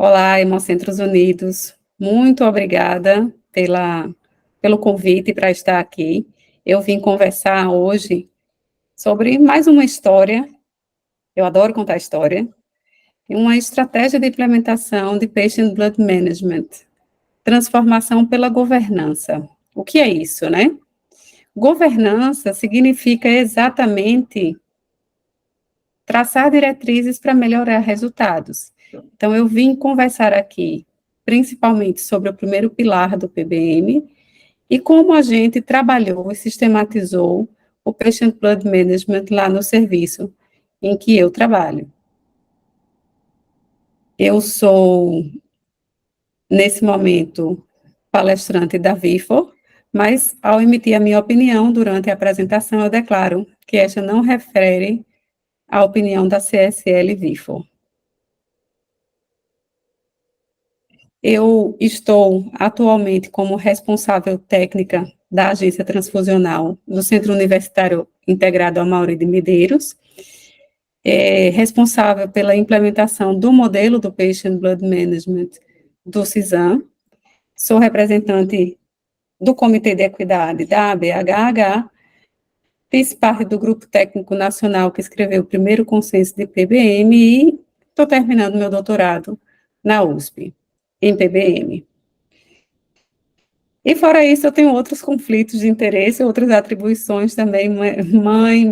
Olá, Hemocentros Unidos. Muito obrigada pelo convite para estar aqui. Eu vim conversar hoje sobre mais uma história, eu adoro contar história, e uma estratégia de implementação de Patient Blood Management, transformação pela governança. O que é isso, né? Governança significa exatamente traçar diretrizes para melhorar resultados. Então, eu vim conversar aqui, principalmente sobre o primeiro pilar do PBM e como a gente trabalhou e sistematizou o Patient Blood Management lá no serviço em que eu trabalho. Eu sou, nesse momento, palestrante da VIFOR, mas, ao emitir a minha opinião durante a apresentação, eu declaro que esta não refere à opinião da CSL VIFOR. Eu estou atualmente como responsável técnica da Agência Transfusional do Centro Universitário Integrado Amaury de Medeiros, responsável pela implementação do modelo do Patient Blood Management do CISAM, sou representante do Comitê de Equidade da ABHH, fiz parte do Grupo Técnico Nacional que escreveu o primeiro consenso de PBM e estou terminando meu doutorado na USP, em PBM. E fora isso, eu tenho outros conflitos de interesse, outras atribuições também, mãe,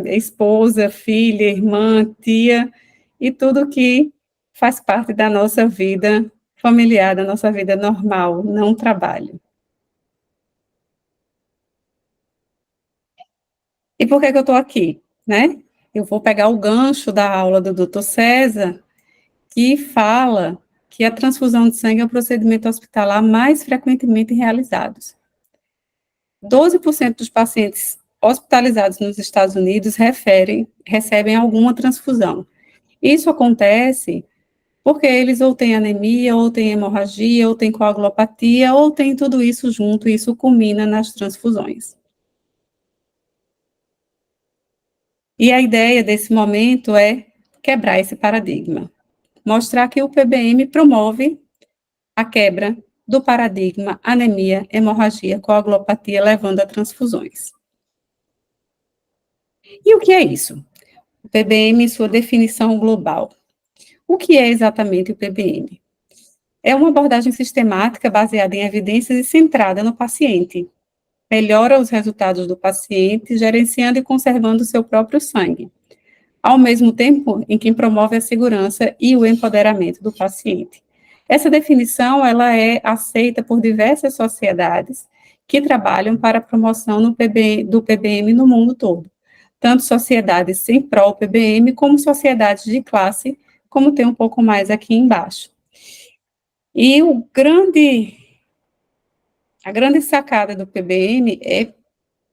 esposa, filha, irmã, tia, e tudo que faz parte da nossa vida familiar, da nossa vida normal, não trabalho. E por que eu estou aqui, né? Eu vou pegar o gancho da aula do Dr. César, que fala que a transfusão de sangue é o procedimento hospitalar mais frequentemente realizado. 12% dos pacientes hospitalizados nos Estados Unidos recebem alguma transfusão. Isso acontece porque eles ou têm anemia, ou têm hemorragia, ou têm coagulopatia, ou têm tudo isso junto, e isso culmina nas transfusões. E a ideia desse momento é quebrar esse paradigma, mostrar que o PBM promove a quebra do paradigma anemia, hemorragia, coagulopatia, levando a transfusões. E o que é isso? O PBM em sua definição global. O que é exatamente o PBM? É uma abordagem sistemática baseada em evidências e centrada no paciente. Melhora os resultados do paciente, gerenciando e conservando o seu próprio sangue, ao mesmo tempo em que promove a segurança e o empoderamento do paciente. Essa definição ela é aceita por diversas sociedades que trabalham para a promoção do PBM no mundo todo, tanto sociedades sem pró-PBM como sociedades de classe, como tem um pouco mais aqui embaixo. E a grande sacada do PBM é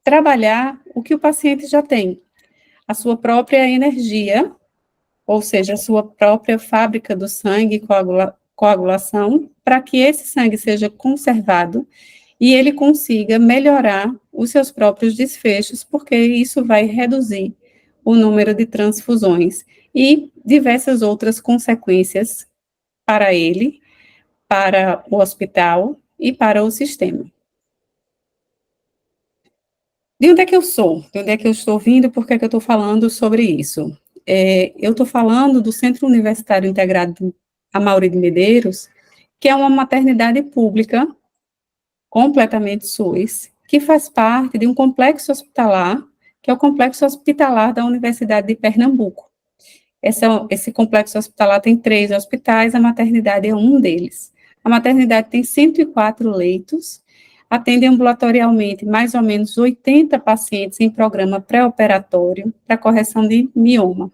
trabalhar o que o paciente já tem, a sua própria energia, ou seja, a sua própria fábrica do sangue e coagulação, para que esse sangue seja conservado e ele consiga melhorar os seus próprios desfechos, porque isso vai reduzir o número de transfusões e diversas outras consequências para ele, para o hospital e para o sistema. De onde é que eu sou? De onde é que eu estou vindo? Por que eu estou falando sobre isso? Eu estou falando do Centro Universitário Integrado Amaury de Medeiros, que é uma maternidade pública, completamente SUS, que faz parte de um complexo hospitalar, que é o Complexo Hospitalar da Universidade de Pernambuco. Esse complexo hospitalar tem 3 hospitais, a maternidade é um deles. A maternidade tem 104 leitos, atende ambulatorialmente mais ou menos 80 pacientes em programa pré-operatório para correção de mioma.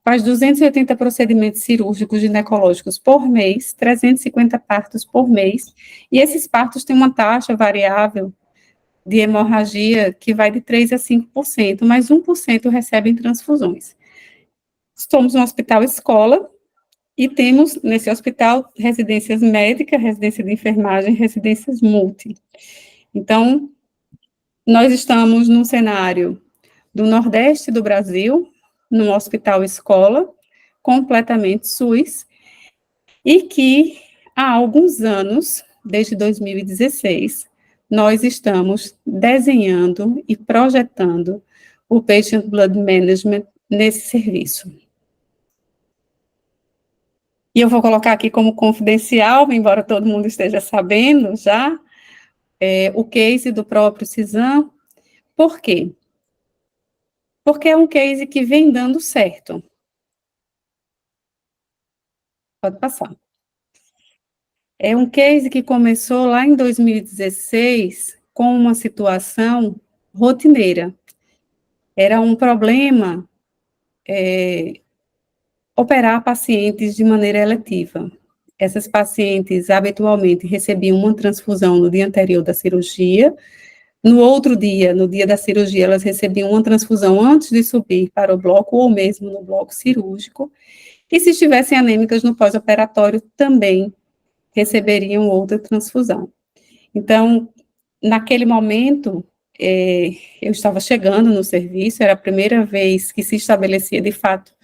Faz 280 procedimentos cirúrgicos ginecológicos por mês, 350 partos por mês, e esses partos têm uma taxa variável de hemorragia que vai de 3% a 5%, mas 1% recebem transfusões. Somos um hospital escola, e temos, nesse hospital, residências médicas, residência de enfermagem, residências multi. Então, nós estamos num cenário do Nordeste do Brasil, num hospital escola, completamente SUS, e que há alguns anos, desde 2016, nós estamos desenhando e projetando o Patient Blood Management nesse serviço. E eu vou colocar aqui como confidencial, embora todo mundo esteja sabendo já, o case do próprio CISAM. Por quê? Porque é um case que vem dando certo. Pode passar. É um case que começou lá em 2016 com uma situação rotineira. Era um problema operar pacientes de maneira eletiva. Essas pacientes habitualmente recebiam uma transfusão no dia anterior da cirurgia. No outro dia, no dia da cirurgia, elas recebiam uma transfusão antes de subir para o bloco ou mesmo no bloco cirúrgico. E se estivessem anêmicas no pós-operatório, também receberiam outra transfusão. Então, naquele momento, eu estava chegando no serviço, era a primeira vez que se estabelecia, de fato,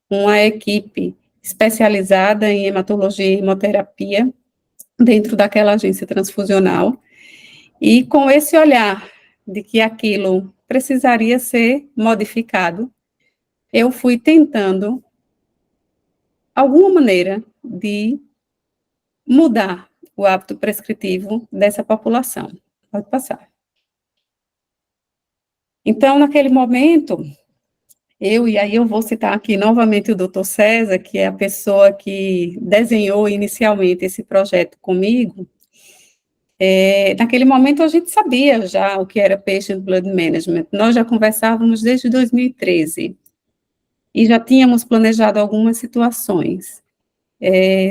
uma equipe especializada em hematologia e hemoterapia dentro daquela agência transfusional, e com esse olhar de que aquilo precisaria ser modificado, eu fui tentando alguma maneira de mudar o hábito prescritivo dessa população. Pode passar. Então, naquele momento, e aí eu vou citar aqui novamente o Dr. César, que é a pessoa que desenhou inicialmente esse projeto comigo. Naquele momento a gente sabia já o que era Patient Blood Management, nós já conversávamos desde 2013, e já tínhamos planejado algumas situações.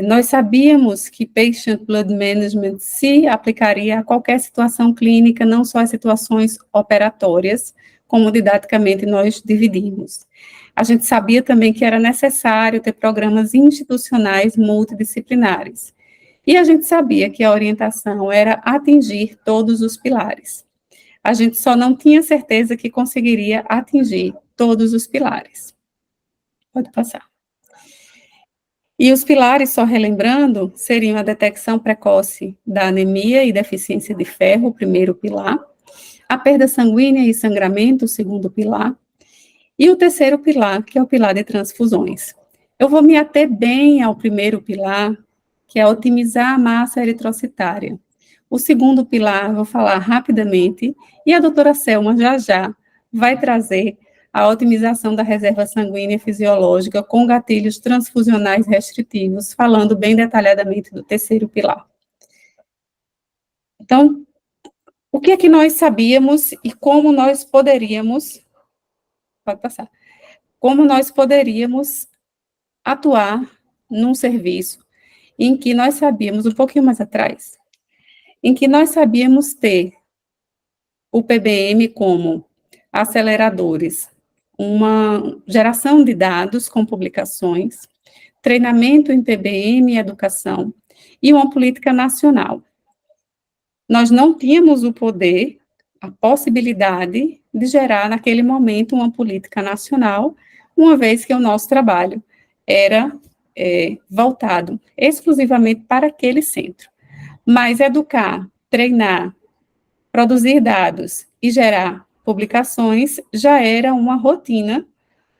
Nós sabíamos que Patient Blood Management se aplicaria a qualquer situação clínica, não só as situações operatórias, como didaticamente nós dividimos. A gente sabia também que era necessário ter programas institucionais multidisciplinares. E a gente sabia que a orientação era atingir todos os pilares. A gente só não tinha certeza que conseguiria atingir todos os pilares. Pode passar. E os pilares, só relembrando, seriam a detecção precoce da anemia e deficiência de ferro, o primeiro pilar, a perda sanguínea e sangramento, o segundo pilar, e o terceiro pilar, que é o pilar de transfusões. Eu vou me ater bem ao primeiro pilar, que é otimizar a massa eritrocitária. O segundo pilar, vou falar rapidamente, e a doutora Selma já vai trazer a otimização da reserva sanguínea fisiológica com gatilhos transfusionais restritivos, falando bem detalhadamente do terceiro pilar. Então, o que é que nós sabíamos e como nós poderíamos, pode passar, como nós poderíamos atuar num serviço em que nós sabíamos, um pouquinho mais atrás, em que nós sabíamos ter o PBM como aceleradores, uma geração de dados com publicações, treinamento em PBM e educação, e uma política nacional. Nós não tínhamos o poder, a possibilidade de gerar, naquele momento, uma política nacional, uma vez que o nosso trabalho era voltado exclusivamente para aquele centro. Mas educar, treinar, produzir dados e gerar publicações já era uma rotina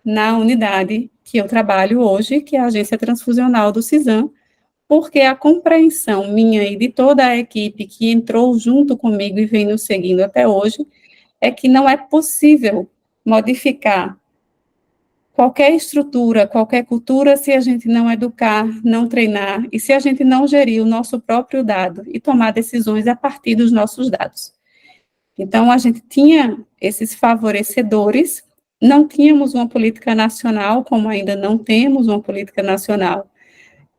na unidade que eu trabalho hoje, que é a Agência Transfusional do CISAM, porque a compreensão minha e de toda a equipe que entrou junto comigo e vem nos seguindo até hoje, é que não é possível modificar qualquer estrutura, qualquer cultura, se a gente não educar, não treinar, e se a gente não gerir o nosso próprio dado e tomar decisões a partir dos nossos dados. Então, a gente tinha esses favorecedores, não tínhamos uma política nacional, como ainda não temos uma política nacional,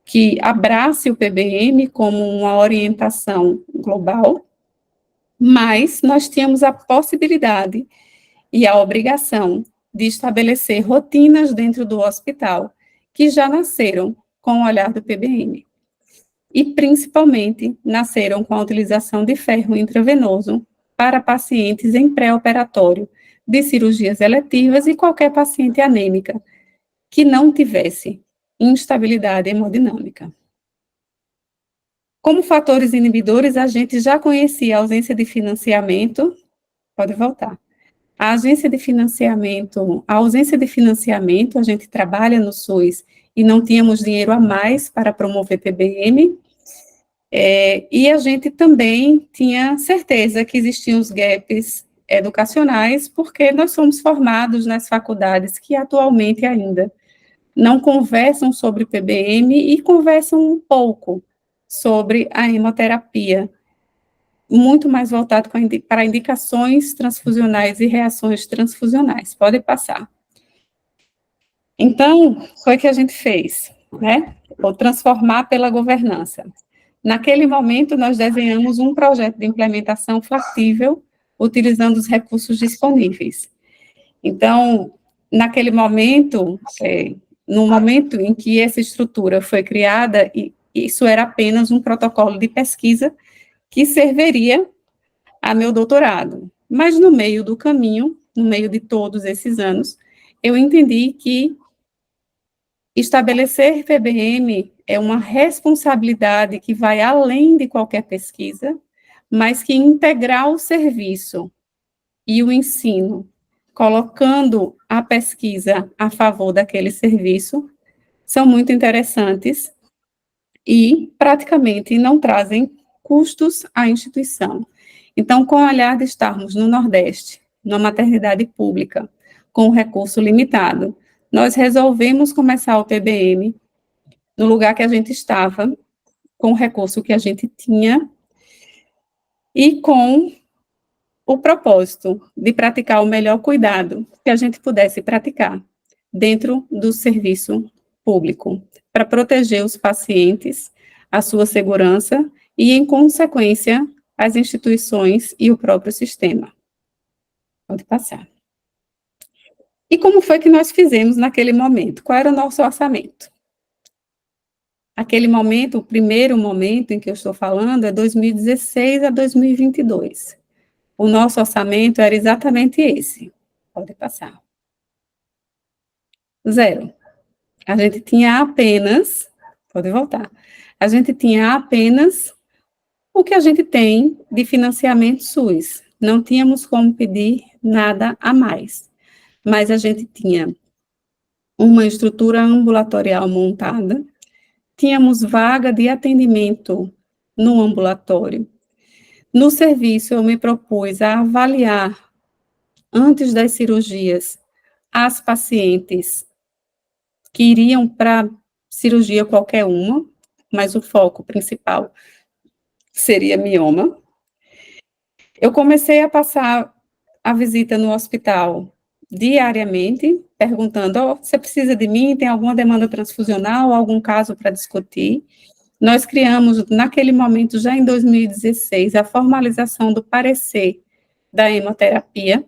que abrace o PBM como uma orientação global, mas nós tínhamos a possibilidade e a obrigação de estabelecer rotinas dentro do hospital que já nasceram com o olhar do PBM. E, principalmente, nasceram com a utilização de ferro intravenoso para pacientes em pré-operatório de cirurgias eletivas e qualquer paciente anêmica que não tivesse instabilidade hemodinâmica. Como fatores inibidores, a gente já conhecia a ausência de financiamento, pode voltar. A ausência de financiamento, a gente trabalha no SUS e não tínhamos dinheiro a mais para promover PBM, e a gente também tinha certeza que existiam os gaps educacionais, porque nós somos formados nas faculdades que atualmente ainda não conversam sobre PBM e conversam um pouco sobre a hemoterapia, muito mais voltado para indicações transfusionais e reações transfusionais. Pode passar. Então, foi o que a gente fez, né? Ou transformar pela governança. Naquele momento, nós desenhamos um projeto de implementação factível, utilizando os recursos disponíveis. Então, naquele momento, no momento em que essa estrutura foi criada, isso era apenas um protocolo de pesquisa que serviria a meu doutorado. Mas no meio do caminho, no meio de todos esses anos, eu entendi que estabelecer PBM é uma responsabilidade que vai além de qualquer pesquisa, mas que integrar o serviço e o ensino, colocando a pesquisa a favor daquele serviço, são muito interessantes e praticamente não trazem custos à instituição. Então, com o olhar de estarmos no Nordeste, numa maternidade pública, com recurso limitado, nós resolvemos começar o PBM no lugar que a gente estava, com o recurso que a gente tinha e com o propósito de praticar o melhor cuidado que a gente pudesse praticar dentro do serviço público, para proteger os pacientes, a sua segurança e, em consequência, as instituições e o próprio sistema. Pode passar. E como foi que nós fizemos naquele momento? Qual era o nosso orçamento? Aquele momento, o primeiro momento em que eu estou falando, é 2016 a 2022. O nosso orçamento era exatamente esse. Pode passar. 0. A gente tinha apenas, pode voltar, a gente tinha apenas o que a gente tem de financiamento SUS. Não tínhamos como pedir nada a mais. Mas a gente tinha uma estrutura ambulatorial montada, tínhamos vaga de atendimento no ambulatório. No serviço, eu me propus a avaliar, antes das cirurgias, as pacientes que iriam para cirurgia qualquer uma, mas o foco principal seria mioma. Eu comecei a passar a visita no hospital diariamente, perguntando, você precisa de mim, tem alguma demanda transfusional, algum caso para discutir? Nós criamos, naquele momento, já em 2016, a formalização do parecer da hemoterapia,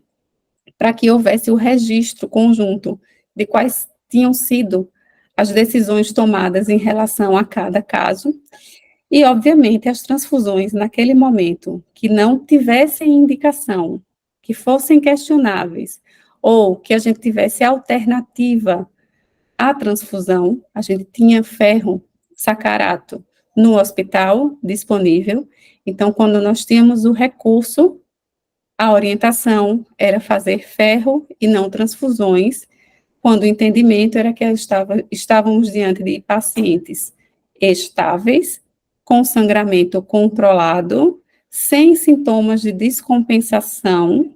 para que houvesse o registro conjunto de quais tinham sido as decisões tomadas em relação a cada caso, e, obviamente, as transfusões, naquele momento, que não tivessem indicação, que fossem questionáveis, ou que a gente tivesse alternativa à transfusão, a gente tinha ferro sacarato no hospital disponível, então, quando nós tínhamos o recurso, a orientação era fazer ferro e não transfusões, quando o entendimento era que estávamos diante de pacientes estáveis, com sangramento controlado, sem sintomas de descompensação,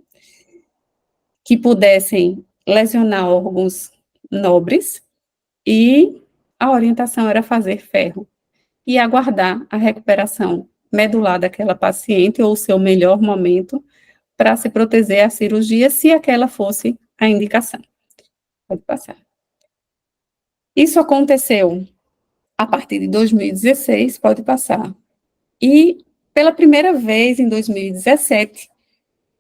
que pudessem lesionar órgãos nobres, e a orientação era fazer ferro e aguardar a recuperação medular daquela paciente, ou o seu melhor momento, para se proteger a cirurgia, se aquela fosse a indicação. Pode passar. Isso aconteceu a partir de 2016, pode passar. E, pela primeira vez, em 2017,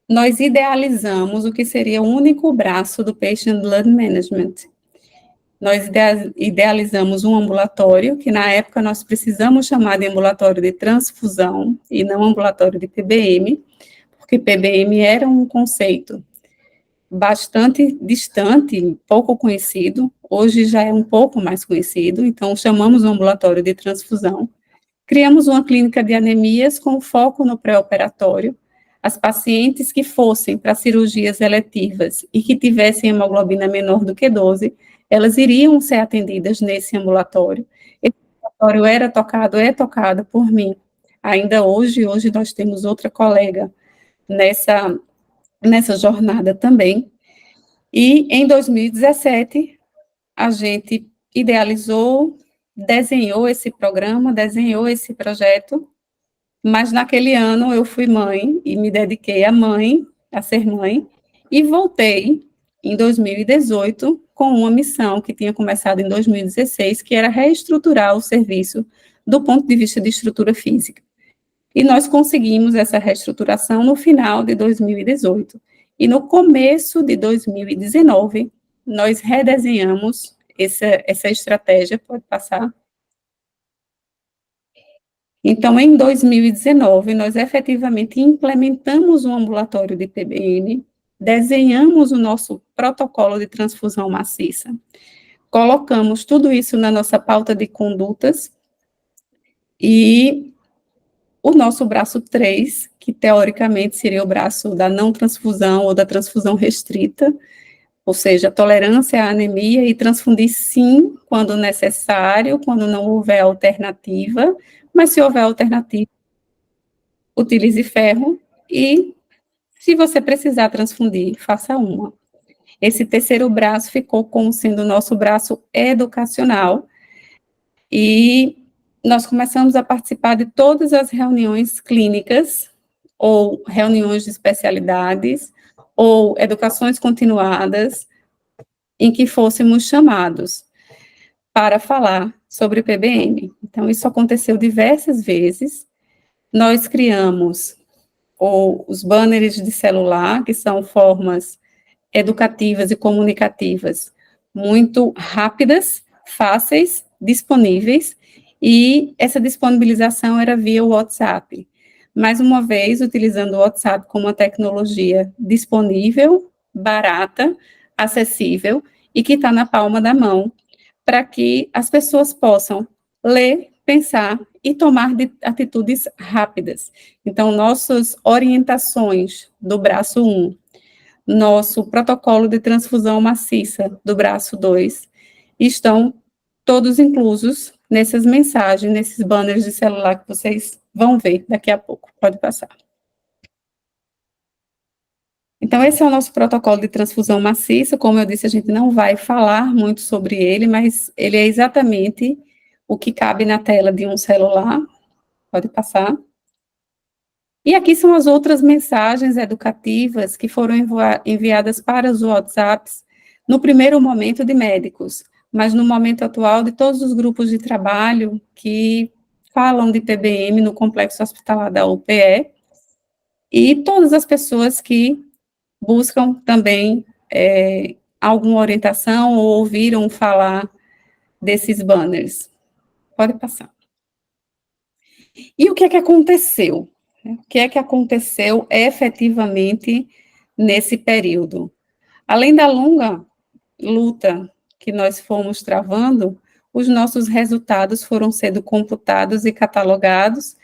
nós idealizamos o que seria o único braço do Patient Blood Management. Nós idealizamos um ambulatório, que na época nós precisamos chamar de ambulatório de transfusão, e não ambulatório de PBM, porque PBM era um conceito bastante distante, pouco conhecido, hoje já é um pouco mais conhecido, então chamamos o ambulatório de transfusão, Criamos uma clínica de anemias com foco no pré-operatório. As pacientes que fossem para cirurgias eletivas e que tivessem hemoglobina menor do que 12, elas iriam ser atendidas nesse ambulatório. Esse ambulatório é tocado por mim. Ainda hoje nós temos outra colega nessa jornada também. E em 2017, a gente idealizou, desenhou esse programa, desenhou esse projeto, mas naquele ano eu fui mãe e me dediquei a ser mãe, e voltei em 2018 com uma missão que tinha começado em 2016, que era reestruturar o serviço do ponto de vista de estrutura física. E nós conseguimos essa reestruturação no final de 2018. E no começo de 2019, nós redesenhamos essa estratégia, pode passar. Então, em 2019, nós efetivamente implementamos o ambulatório de PBM, desenhamos o nosso protocolo de transfusão maciça, colocamos tudo isso na nossa pauta de condutas e o nosso braço 3, que teoricamente seria o braço da não transfusão ou da transfusão restrita, ou seja, tolerância à anemia e transfundir sim, quando necessário, quando não houver alternativa, mas se houver alternativa, utilize ferro e, se você precisar transfundir, faça uma. Esse terceiro braço ficou como sendo o nosso braço educacional e nós começamos a participar de todas as reuniões clínicas ou reuniões de especialidades ou educações continuadas em que fôssemos chamados para falar sobre o PBM. Então, isso aconteceu diversas vezes. Nós criamos os banners de celular, que são formas educativas e comunicativas muito rápidas, fáceis, disponíveis, e essa disponibilização era via WhatsApp. Mais uma vez, utilizando o WhatsApp como uma tecnologia disponível, barata, acessível e que está na palma da mão, para que as pessoas possam ler, pensar e tomar atitudes rápidas. Então, nossas orientações do braço 1, nosso protocolo de transfusão maciça do braço 2, estão todos inclusos nessas mensagens, nesses banners de celular que vocês vão ver daqui a pouco. Pode passar. Então, esse é o nosso protocolo de transfusão maciça. Como eu disse, a gente não vai falar muito sobre ele, mas ele é exatamente o que cabe na tela de um celular. Pode passar. E aqui são as outras mensagens educativas que foram enviadas para os WhatsApps no primeiro momento de médicos, mas no momento atual de todos os grupos de trabalho que falam de PBM no complexo hospitalar da UPE e todas as pessoas que buscam também alguma orientação ou ouviram falar desses banners. Pode passar. E o que é que aconteceu? O que é que aconteceu efetivamente nesse período? Além da longa luta que nós fomos travando, os nossos resultados foram sendo computados e catalogados,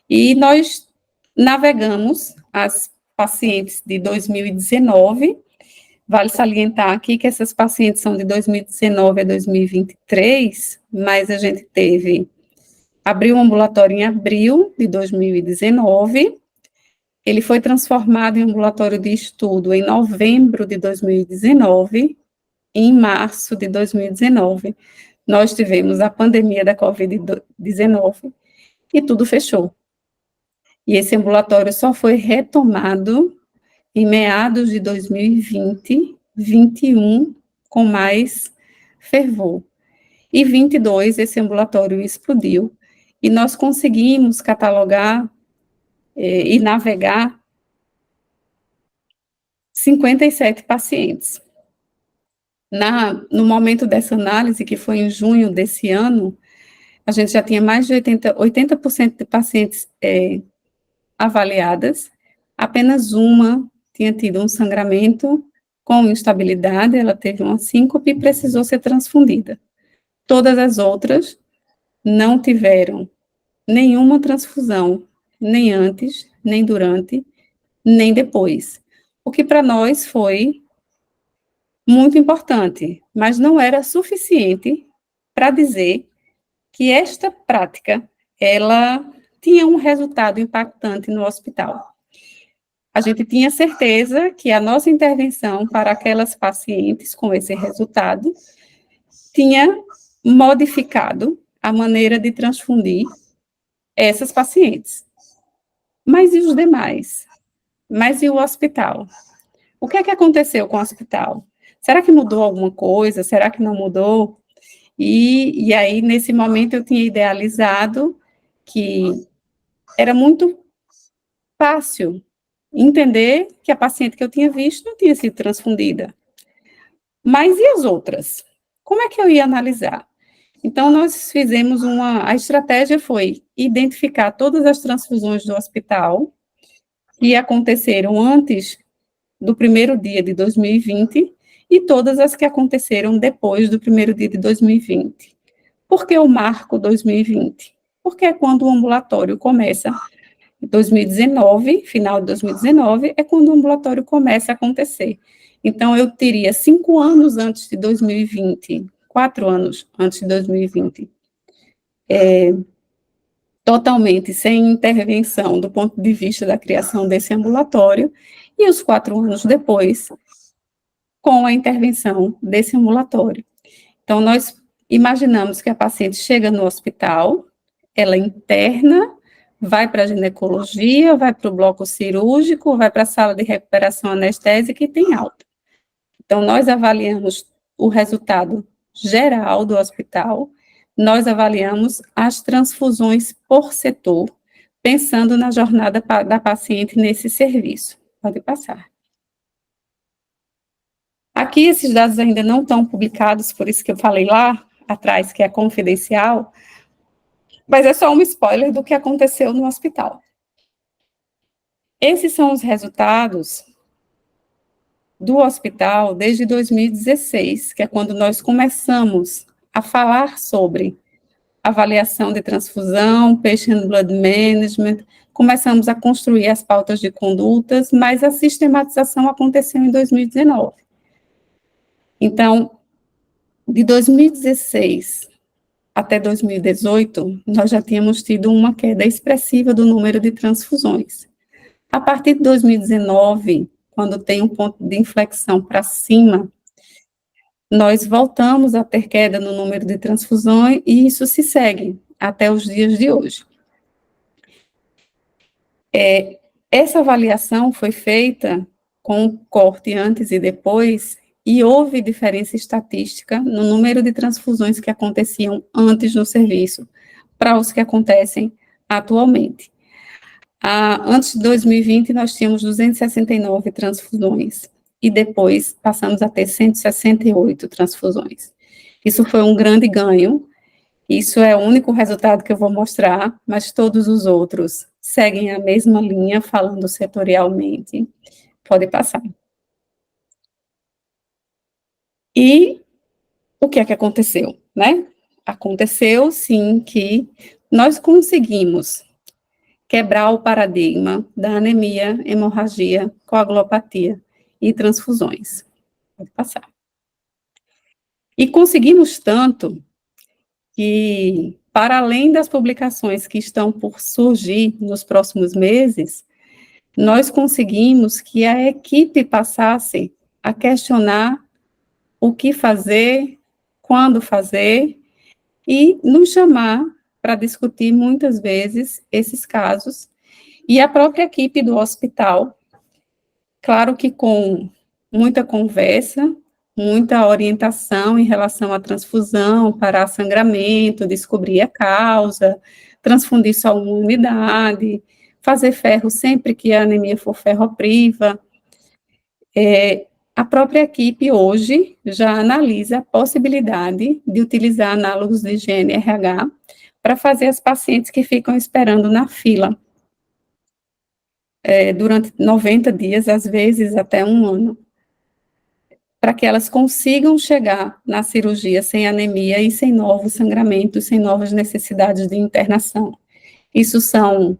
e nós navegamos as pacientes de 2019, vale salientar aqui que essas pacientes são de 2019 a 2023, mas a gente abriu um ambulatório em abril de 2019, ele foi transformado em ambulatório de estudo em novembro de 2019, e em março de 2019, nós tivemos a pandemia da Covid-19 e tudo fechou. E esse ambulatório só foi retomado em meados de 2020, 21, com mais fervor. E 22, esse ambulatório explodiu, e nós conseguimos catalogar e navegar 57 pacientes. No momento dessa análise, que foi em junho desse ano, a gente já tinha mais de 80% de pacientes avaliadas, apenas uma tinha tido um sangramento com instabilidade, ela teve uma síncope e precisou ser transfundida. Todas as outras não tiveram nenhuma transfusão, nem antes, nem durante, nem depois. O que para nós foi muito importante, mas não era suficiente para dizer que esta prática, ela tinha um resultado impactante no hospital. A gente tinha certeza que a nossa intervenção para aquelas pacientes com esse resultado tinha modificado a maneira de transfundir essas pacientes. Mas e os demais? Mas e o hospital? O que é que aconteceu com o hospital? Será que mudou alguma coisa? Será que não mudou? E aí, nesse momento, eu tinha idealizado que era muito fácil entender que a paciente que eu tinha visto não tinha sido transfundida. Mas e as outras? Como é que eu ia analisar? Então, nós fizemos a estratégia foi identificar todas as transfusões do hospital que aconteceram antes do primeiro dia de 2020 e todas as que aconteceram depois do primeiro dia de 2020. Por que o marco 2020? Porque é quando o ambulatório começa, em 2019, final de 2019, é quando o ambulatório começa a acontecer. Então, eu teria 5 anos antes de 2020, 4 anos antes de 2020, totalmente sem intervenção do ponto de vista da criação desse ambulatório, e os 4 anos depois, com a intervenção desse ambulatório. Então, nós imaginamos que a paciente chega no hospital, ela interna, vai para a ginecologia, vai para o bloco cirúrgico, vai para a sala de recuperação anestésica e tem alta. Então, nós avaliamos o resultado geral do hospital, nós avaliamos as transfusões por setor, pensando na jornada da paciente nesse serviço. Pode passar. Aqui, esses dados ainda não estão publicados, por isso que eu falei lá atrás que é confidencial, mas é só um spoiler do que aconteceu no hospital. Esses são os resultados do hospital desde 2016, que é quando nós começamos a falar sobre avaliação de transfusão, patient blood management, começamos a construir as pautas de condutas, mas a sistematização aconteceu em 2019. Então, de 2016 até 2018, nós já tínhamos tido uma queda expressiva do número de transfusões. A partir de 2019, quando tem um ponto de inflexão para cima, nós voltamos a ter queda no número de transfusões e isso se segue até os dias de hoje. Essa avaliação foi feita com um corte antes e depois, e houve diferença estatística no número de transfusões que aconteciam antes no serviço para os que acontecem atualmente. Antes de 2020, nós tínhamos 269 transfusões, e depois passamos a ter 168 transfusões. Isso foi um grande ganho, isso é o único resultado que eu vou mostrar, mas todos os outros seguem a mesma linha, falando setorialmente. Pode passar. E o que é que aconteceu, né? Aconteceu, sim, que nós conseguimos quebrar o paradigma da anemia, hemorragia, coagulopatia e transfusões. Pode passar. E conseguimos tanto que, para além das publicações que estão por surgir nos próximos meses, nós conseguimos que a equipe passasse a questionar o que fazer, quando fazer, e nos chamar para discutir muitas vezes esses casos, e a própria equipe do hospital, claro que com muita conversa, muita orientação em relação à transfusão, parar sangramento, descobrir a causa, transfundir só uma unidade, fazer ferro sempre que a anemia for ferropriva. A própria equipe hoje já analisa a possibilidade de utilizar análogos de GNRH para fazer as pacientes que ficam esperando na fila durante 90 dias, às vezes até um ano, para que elas consigam chegar na cirurgia sem anemia e sem novos sangramentos, sem novas necessidades de internação. Isso são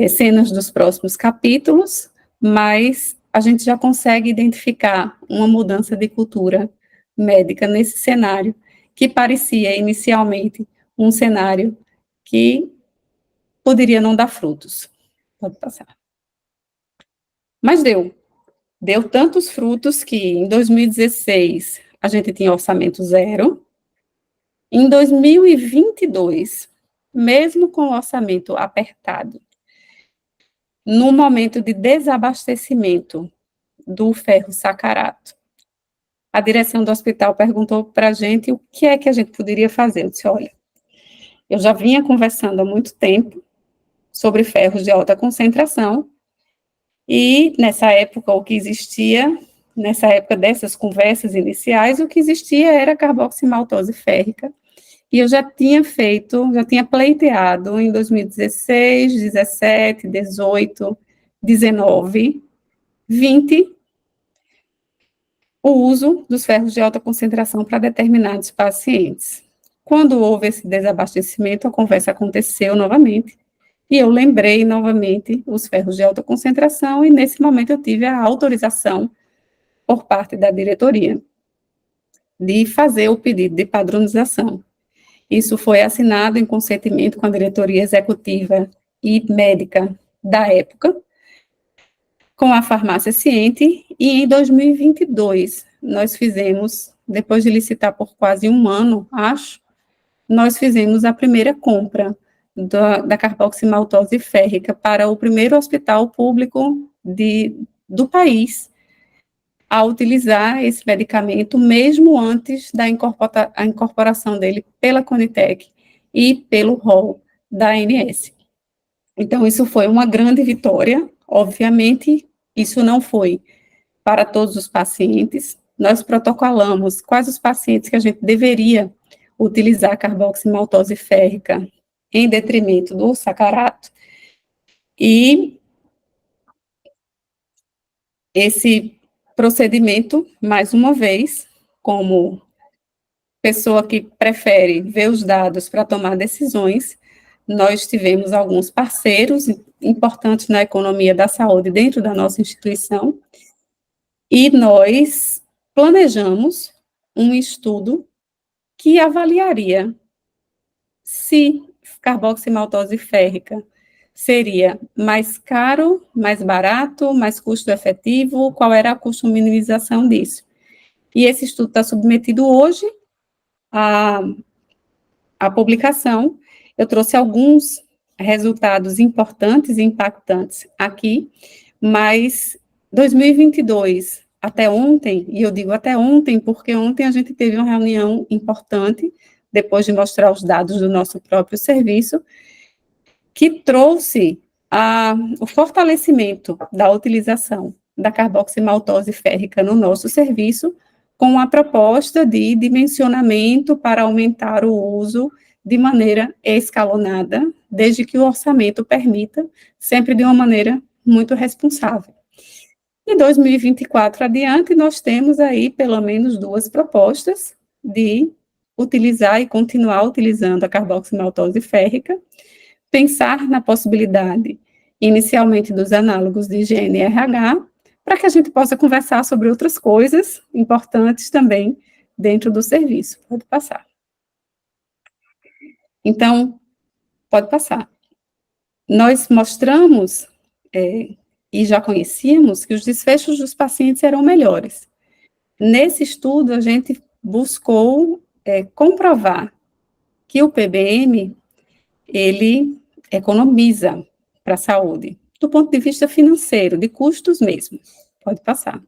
cenas dos próximos capítulos, mas a gente já consegue identificar uma mudança de cultura médica nesse cenário, que parecia inicialmente um cenário que poderia não dar frutos. Pode passar. Mas deu tantos frutos que em 2016 a gente tinha orçamento zero. Em 2022, mesmo com o orçamento apertado, no momento de desabastecimento do ferro sacarato, a direção do hospital perguntou para a gente o que é que a gente poderia fazer. Eu disse, olha, eu já vinha conversando há muito tempo sobre ferros de alta concentração, e nessa época nessa época dessas conversas iniciais, o que existia era carboximaltose férrica, e eu já tinha pleiteado em 2016, 17, 18, 19, 20, o uso dos ferros de alta concentração para determinados pacientes. Quando houve esse desabastecimento, a conversa aconteceu novamente, e eu lembrei novamente os ferros de alta concentração, e nesse momento eu tive a autorização por parte da diretoria de fazer o pedido de padronização. Isso foi assinado em consentimento com a diretoria executiva e médica da época, com a farmácia ciente, e em 2022, nós fizemos, depois de licitar por quase um ano, acho, nós fizemos a primeira compra da carboximaltose férrica para o primeiro hospital público do país a utilizar esse medicamento, mesmo antes da incorporação dele pela Conitec e pelo rol da ANS. Então, isso foi uma grande vitória. Obviamente, isso não foi para todos os pacientes. Nós protocolamos quais os pacientes que a gente deveria utilizar carboximaltose férrica em detrimento do sacarato, e esse procedimento, mais uma vez, como pessoa que prefere ver os dados para tomar decisões, nós tivemos alguns parceiros importantes na economia da saúde dentro da nossa instituição, e nós planejamos um estudo que avaliaria se carboximaltose férrica seria mais caro, mais barato, mais custo efetivo, qual era a custo-minimização disso. E esse estudo está submetido hoje à publicação. Eu trouxe alguns resultados importantes e impactantes aqui, mas 2022, até ontem, e eu digo até ontem, porque ontem a gente teve uma reunião importante, depois de mostrar os dados do nosso próprio serviço, que trouxe o fortalecimento da utilização da carboximaltose férrica no nosso serviço, com a proposta de dimensionamento para aumentar o uso de maneira escalonada, desde que o orçamento permita, sempre de uma maneira muito responsável. Em 2024 adiante, nós temos aí pelo menos duas propostas de utilizar e continuar utilizando a carboximaltose férrica, pensar na possibilidade, inicialmente, dos análogos de GNRH, para que a gente possa conversar sobre outras coisas importantes também dentro do serviço. Pode passar. Então, pode passar. Nós mostramos, e já conhecíamos, que os desfechos dos pacientes eram melhores. Nesse estudo, a gente buscou comprovar que o PBM, ele economiza para a saúde, do ponto de vista financeiro, de custos mesmo. Pode passar.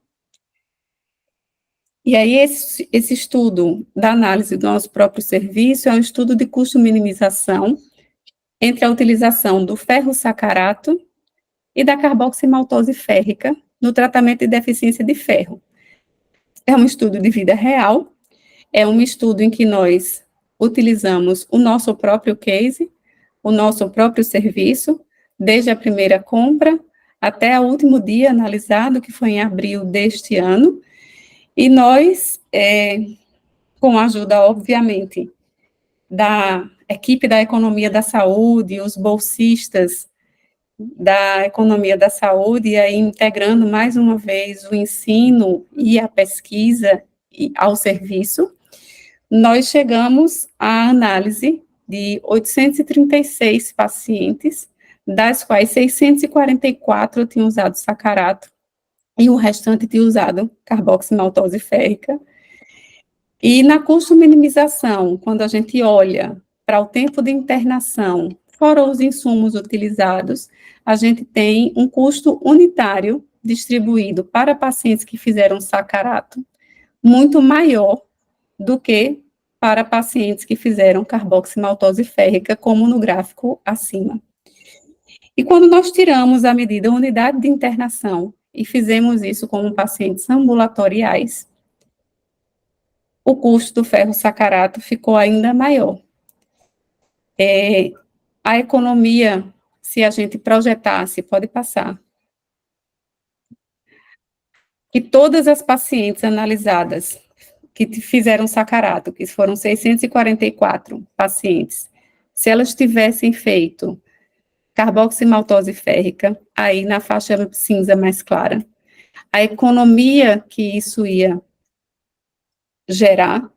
E aí, esse estudo da análise do nosso próprio serviço é um estudo de custo-minimização entre a utilização do ferro sacarato e da carboximaltose férrica no tratamento de deficiência de ferro. É um estudo de vida real, é um estudo em que nós utilizamos o nosso próprio case, o nosso próprio serviço, desde a primeira compra até o último dia analisado, que foi em abril deste ano, e nós, com a ajuda, obviamente, da equipe da economia da saúde, os bolsistas da economia da saúde, e aí integrando mais uma vez o ensino e a pesquisa ao serviço, nós chegamos à análise de 836 pacientes, das quais 644 tinham usado sacarato e o restante tinha usado carboximaltose férrica. E na custo-minimização, quando a gente olha para o tempo de internação, fora os insumos utilizados, a gente tem um custo unitário distribuído para pacientes que fizeram sacarato muito maior do que para pacientes que fizeram carboximaltose férrica, como no gráfico acima. E quando nós tiramos a medida unidade de internação e fizemos isso com pacientes ambulatoriais, o custo do ferro sacarato ficou ainda maior. A economia, se a gente projetasse, pode passar, que todas as pacientes analisadas que fizeram sacarato, que foram 644 pacientes, se elas tivessem feito carboximaltose férrica, aí na faixa cinza mais clara, a economia que isso ia gerar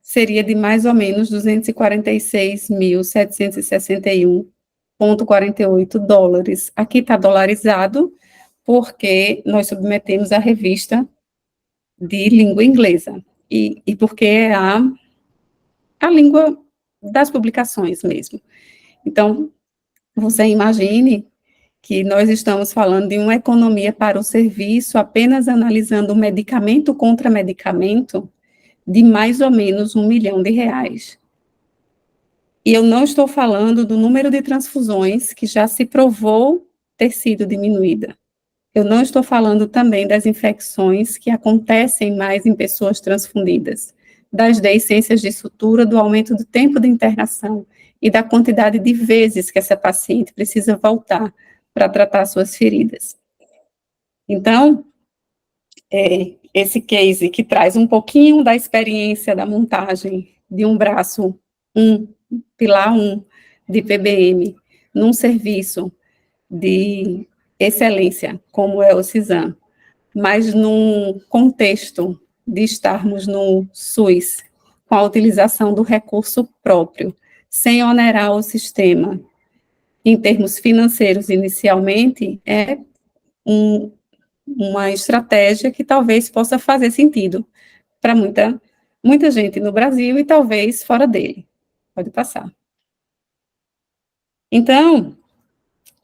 seria de mais ou menos 246.761,48 dólares. Aqui está dolarizado, porque nós submetemos a revista de língua inglesa, e porque é a língua das publicações mesmo. Então, você imagine que nós estamos falando de uma economia para o serviço, apenas analisando medicamento contra medicamento, de mais ou menos R$1 milhão. E eu não estou falando do número de transfusões que já se provou ter sido diminuída. Eu não estou falando também das infecções que acontecem mais em pessoas transfundidas, das deiscências de sutura, do aumento do tempo de internação e da quantidade de vezes que essa paciente precisa voltar para tratar suas feridas. Então, esse case que traz um pouquinho da experiência da montagem de um braço, pilar 1 de PBM, num serviço de excelência, como é o CISAM, mas num contexto de estarmos no SUS, com a utilização do recurso próprio, sem onerar o sistema, em termos financeiros inicialmente, é uma estratégia que talvez possa fazer sentido para muita gente no Brasil e talvez fora dele. Pode passar. Então,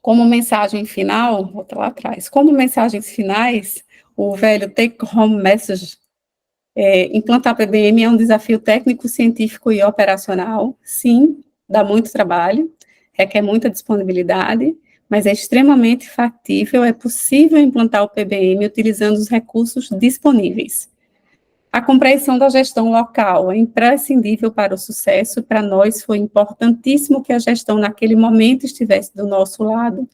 como mensagem final, volta lá atrás, como mensagens finais, o velho take-home message, implantar PBM é um desafio técnico, científico e operacional, sim, dá muito trabalho, requer muita disponibilidade, mas é extremamente factível, é possível implantar o PBM utilizando os recursos disponíveis. A compreensão da gestão local é imprescindível para o sucesso. Para nós foi importantíssimo que a gestão naquele momento estivesse do nosso lado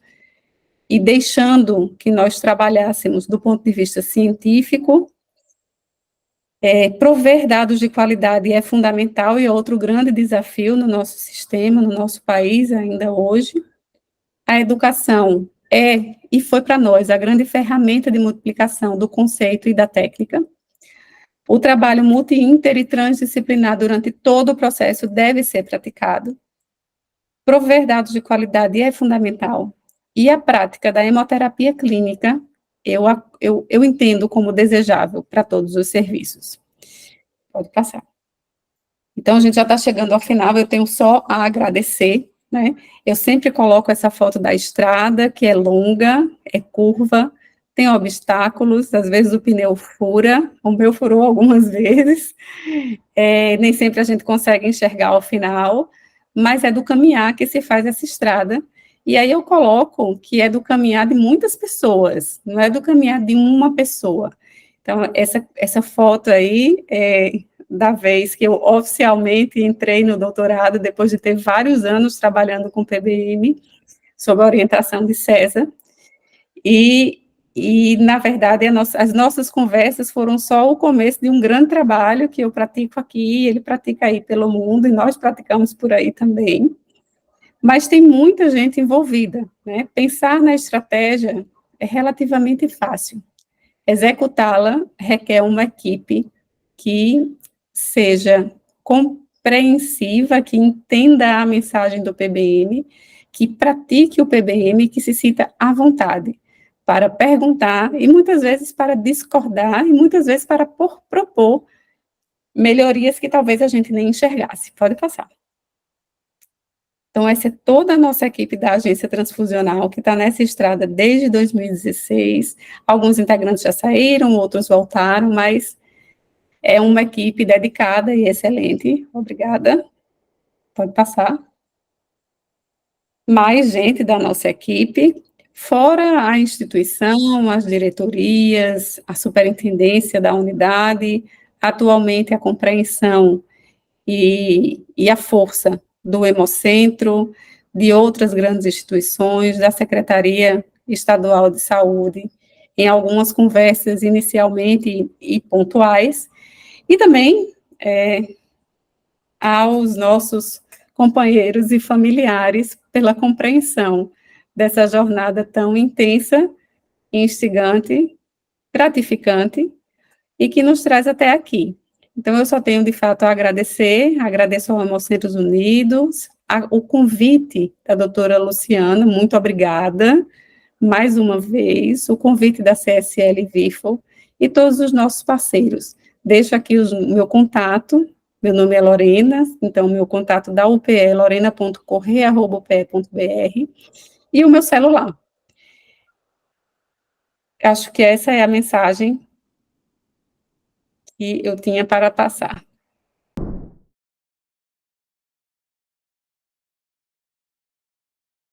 e deixando que nós trabalhássemos do ponto de vista científico. Prover dados de qualidade é fundamental e é outro grande desafio no nosso sistema, no nosso país ainda hoje. A educação é, e foi para nós, a grande ferramenta de multiplicação do conceito e da técnica. O trabalho multi, inter e transdisciplinar durante todo o processo deve ser praticado. Prover dados de qualidade é fundamental. E a prática da hemoterapia clínica, eu entendo como desejável para todos os serviços. Pode passar. Então, a gente já está chegando ao final, eu tenho só a agradecer, né? Eu sempre coloco essa foto da estrada, que é longa, é curva, tem obstáculos, às vezes o pneu fura, o meu furou algumas vezes, nem sempre a gente consegue enxergar ao final, mas é do caminhar que se faz essa estrada, e aí eu coloco que é do caminhar de muitas pessoas, não é do caminhar de uma pessoa. Então, essa foto aí é da vez que eu oficialmente entrei no doutorado, depois de ter vários anos trabalhando com PBM, sob a orientação de César, e E, na verdade, as nossas conversas foram só o começo de um grande trabalho que eu pratico aqui, ele pratica aí pelo mundo, e nós praticamos por aí também. Mas tem muita gente envolvida, né? Pensar na estratégia é relativamente fácil. Executá-la requer uma equipe que seja compreensiva, que entenda a mensagem do PBM, que pratique o PBM, que se sinta à vontade para perguntar e muitas vezes para discordar e muitas vezes para propor melhorias que talvez a gente nem enxergasse. Pode passar. Então, essa é toda a nossa equipe da Agência Transfusional, que está nessa estrada desde 2016. Alguns integrantes já saíram, outros voltaram, mas é uma equipe dedicada e excelente. Obrigada. Pode passar. Mais gente da nossa equipe, fora a instituição, as diretorias, a superintendência da unidade, atualmente a compreensão e a força do Hemocentro, de outras grandes instituições, da Secretaria Estadual de Saúde, em algumas conversas inicialmente e pontuais, e também aos nossos companheiros e familiares pela compreensão dessa jornada tão intensa, instigante, gratificante e que nos traz até aqui. Então, eu só tenho, de fato, a agradecer, agradeço ao Hemocentros Unidos, o convite da doutora Luciana, muito obrigada, mais uma vez, o convite da CSL Vifo e todos os nossos parceiros. Deixo aqui o meu contato, meu nome é Lorena, então, meu contato da UPE é lorena.correa@upe.br e o meu celular. Acho que essa é a mensagem que eu tinha para passar.